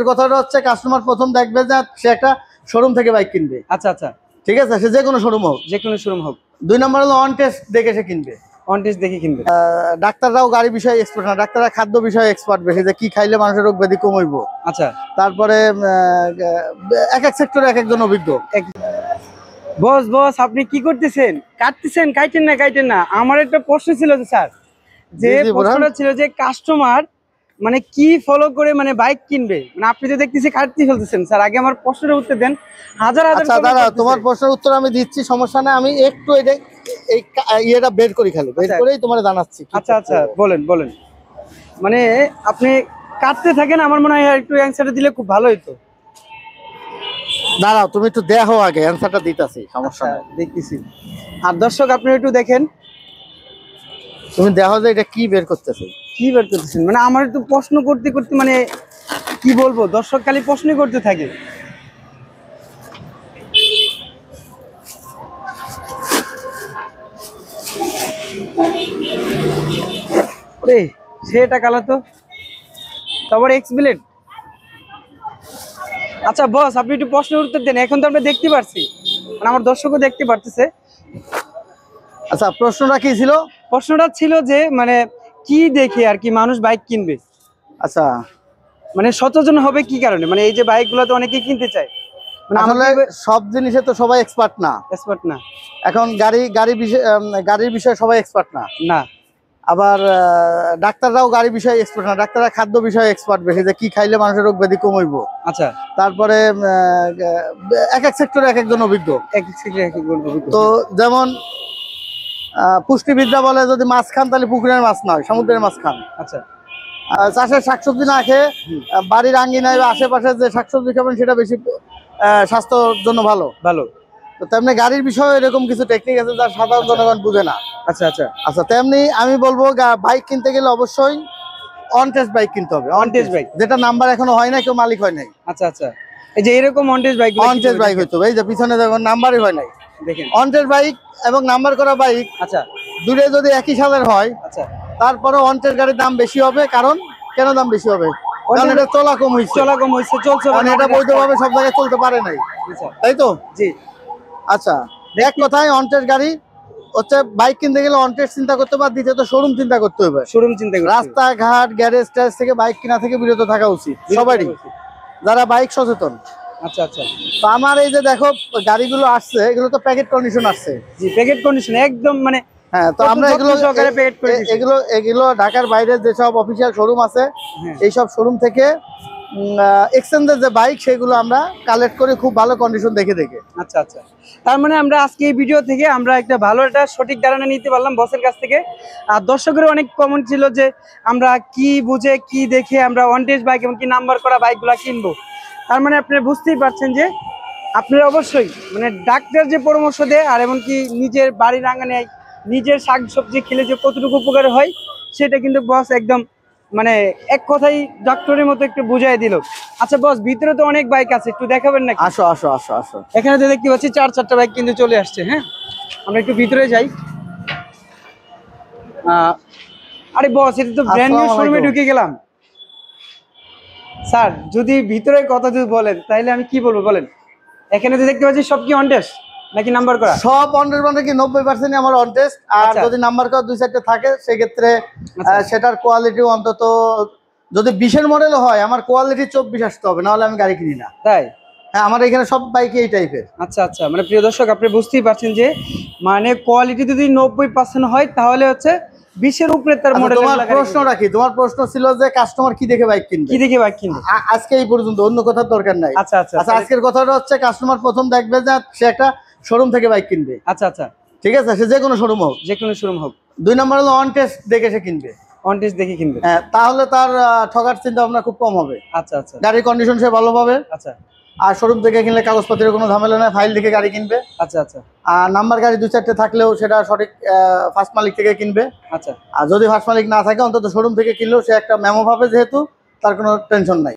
কথাটা হচ্ছে কাস্টমার প্রথম দেখবে যে সে একটা শোরুম থেকে বাইক কিনবে। আচ্ছা আচ্ছা, ঠিক আছে, সে যে কোনো শোরুম হোক, যে কোনো শোরুম হোক। 2 নম্বর হলো অন টেস্ট দেখে সে কিনবে। অন টেস্ট দেখে কিনবে। ডাক্তাররাও গাড়ি বিষয়ে এক্সপার্ট না, ডাক্তাররা খাদ্য বিষয়ে এক্সপার্ট বেশি, যে কি খাইলে মানুষের রোগ ব্যাধি কমাইব। আচ্ছা, তারপরে এক এক সেক্টরে এক একজন অভিজ্ঞ। বস বস আপনি কি করতেছেন? কাটতেছেন? কাটেন না। আমার একটা প্রশ্ন ছিল যে স্যার, যে প্রশ্নটা ছিল যে কাস্টমার মানে কি ফলো করে মানে বাইক কিনবে, মানে আপনি তো দেখতেছি কাটতে ফেলতেছেন স্যার। আগে আমার প্রশ্নের উত্তর দেন। হাজার আচ্ছা দাদা, তোমার প্রশ্নের উত্তর আমি দিচ্ছি, সমস্যা নাই। আমি একটু এই ইয়েটা বের করি, খালি বের করেই তোমার জানাচ্ছি। আচ্ছা আচ্ছা, বলেন বলেন। মানে আপনি কাটতে থাকেন, আমার মনে হয় একটু অ্যানসারটা দিলে খুব ভালো হতো। দাঁড়াও, তুমি একটু দেখো আগে, অ্যানসারটা দিতেছি, সমস্যা নাই, দেখতেছি। আর দর্শক আপনি একটু দেখেন, তুমি দেখো যে এটা কি বের করতেছে। কি বের করতেছেন? মানে আমার একটু প্রশ্ন করতে করতে মানে কি বলবো, দর্শক খালি প্রশ্নই করতে থাকে। সেটা কালা তো তারপর এক্সবিলেট। আচ্ছা বস, আপনি একটু প্রশ্নের উত্তর দেন। এখন তো আমরা দেখতে পারছি, মানে আমার দর্শকও দেখতে পারতেছে। আচ্ছা, প্রশ্নটা কি ছিল? প্রশ্নটা ছিল যে মানে কি দেখে আর কি মানুষ বাইক কিনবে। আচ্ছা, মানে সচেতন হবে কি কারণে, মানে এই যে বাইক গুলো তো অনেকেই কিনতে চায়, মানে আসলে সব জিনিসে তো সবাই এক্সপার্ট না। এক্সপার্ট না। এখন গাড়ির বিষয়ে সবাই এক্সপার্ট না। না। আবার ডাক্তাররাও গাড়ি বিষয়ে এক্সপার্ট না, ডাক্তাররা খাদ্য বিষয়ে এক্সপার্ট বেশি, যে কি খাইলে মানুষের রোগ ব্যাধি কমাইব। আচ্ছা, তারপরে এক এক সেক্টরে এক একজন অভিজ্ঞ। তো যেমন পুষ্টিবিদ্যা বলে, যদি মাছ খান তাহলে পুকুরের মাছ নয়, সমুদ্রের মাছ খান। আচ্ছা, চাষের শাকসবজি না খেয়ে বাড়ির আঙ্গিনায় বা আশেপাশে যে শাকসবজি খাবেন সেটা বেশি স্বাস্থ্যের জন্য ভালো। তো তেমনি গাড়ির বিষয়ে এরকম কিছু টেকনিক আছে যা সাধারণ জনগণ বুঝে না। আচ্ছা আচ্ছা আচ্ছা, তেমনি আমি বলবো বাইক কিনতে গেলে অবশ্যই অন টেস্ট বাইক কিনতে হবে। অন টেস্ট বাইক, যেটা নাম্বার এখনো হয় না, কেউ মালিক হয় নাই। আচ্ছা আচ্ছা, এই যে এরকম on test bike, on test bike হইতো, এই যে পিছনে দেখুন নাম্বারই হয় নাই, দেখেন। অন টেস্ট বাইক এবং নাম্বার করা বাইক, আচ্ছা, দুটো যদি একই সালের হয়, আচ্ছা, তারপরে অন টেস্ট গাড়ির দাম বেশি হবে। কেন দাম বেশি হবে? কারণ এটা চলা কম হয়েছে, চলছে, মানে এটা বৈধভাবে সব জায়গায় চলতে পারে নাই, তাই তো? জি। আচ্ছা, এক কথায় অন টেস্ট গাড়ি হচ্ছে, বাইক কিনতে গেলে অন টেস্ট চিন্তা করতে হবে, দ্বিতীয়ত শোরুম চিন্তা করতে হবে। রাস্তাঘাট গ্যারেজ ট্যারেজ থেকে বাইক কিনা থেকে বিরত থাকা উচিত সবারই, যারা বাইক সচেতন। আচ্ছা আচ্ছা, তো আমার এই যে দেখো গাড়িগুলো আসছে, এগুলো তো প্যাকেট কন্ডিশন আসছে। জি, প্যাকেট কন্ডিশন একদম, মানে হ্যাঁ। তো আমরা এগুলো ঢাকার বাইরে যেসব অফিসিয়াল শোরুম আছে, এইসব শোরুম থেকে এক্সচেঞ্জের যে বাইক, সেগুলো আমরা কালেক্ট করে খুব ভালো কন্ডিশন দেখে। আচ্ছা আচ্ছা, তার মানে আমরা আজকে এই ভিডিও থেকে আমরা একটা ভালো একটা সঠিক ধারণা নিতে পারলাম বসের কাছ থেকে। আর দর্শকের অনেক কমেন্ট ছিল যে আমরা কি বুঝে কি দেখে আমরা অন টেস্ট বাইক এমনকি নাম্বার করা বাইকগুলো কিনবো। তার মানে আপনি বুঝতেই পারছেন যে আপনারা অবশ্যই মানে ডাক্তার যে পরামর্শ দেয়, আর এমনকি নিজের বাড়ির আঙ্গনে নিজের শাক সবজি খেলে যে কতটুকু উপকার হয়, সেটা কিন্তু বস একদম মানে এক কথাই ডক্টরের মতো একটু বুঝাই দিল। আচ্ছা বস, ভিতরে তো অনেক বাইক আছে, একটু দেখাবেন নাকি? আসো আসো আসো আসো। এখানে তো দেখতে পাচ্ছি 4-4টা বাইক কিন্তু চলে আসছে। হ্যাঁ, আমরা একটু ভিতরে যাই। আরে বস, এটা তো ব্র্যান্ড নিউ শোরুমে ঢুকে গেলাম। স্যার যদি ভিতরে কথা যদি বলেন তাহলে আমি কি বলবো বলেন। এখানে তো দেখতে পাচ্ছি সব কি অন টেস্ট নাকি নাম্বার করা? সব অন টেস্ট, মানে কি 90% আমার অন টেস্ট। আর যদি নাম্বার করা 2-4টা থাকে, সেক্ষেত্রে সেটার কোয়ালিটি অন্তত যদি 20-এর মডেল হয়, আমার কোয়ালিটি 24 আসতে হবে, নাহলে আমি গাড়ি কিনি না। তাই? হ্যাঁ, আমার এখানে সব বাইক এই টাইপের। আচ্ছা আচ্ছা, মানে প্রিয় দর্শক আপনি বুঝতেই পারছেন যে মানে কোয়ালিটি যদি 90% হয় তাহলে হচ্ছে 20-এর উপরে তার মডেল। তোমার প্রশ্ন রাখি, তোমার প্রশ্ন ছিল যে কাস্টমার কি দেখে বাইক কিনবে, আজকে এই পর্যন্ত, অন্য কথার দরকার নাই। আচ্ছা আচ্ছা, আজকের কথাটা হচ্ছে কাস্টমার প্রথম দেখবে যে সে একটা শোরুম থেকে বাইক কিনবে। আচ্ছা আচ্ছা, ঠিক আছে, সে যে কোনো শোরুম হোক। 2 নম্বর হলো অন টেস্ট দেখে সে কিনবে। অন টেস্ট দেখে কিনবে, হ্যাঁ, তাহলে তার ঠকার চিন্তা ভাবনা খুব কম হবে। আচ্ছা আচ্ছা, গাড়ির কন্ডিশন সে ভালো পাবে। আচ্ছা, আর শোরুম থেকে কিনলে কাগজপত্রের কোনো ঝামেলা নাই, ফাইল দেখে গাড়ি কিনবে। আচ্ছা আচ্ছা, আর নাম্বার গাড়ি 2-4টে থাকলেও সেটা সঠিক ফার্স্ট মালিক থেকে কিনবে। আচ্ছা, আর যদি ফার্স্ট মালিক না থাকে, অন্তত শোরুম থেকে কিনলেও সে একটা মেমো পাবে, যেহেতু তার কোনো টেনশন নাই।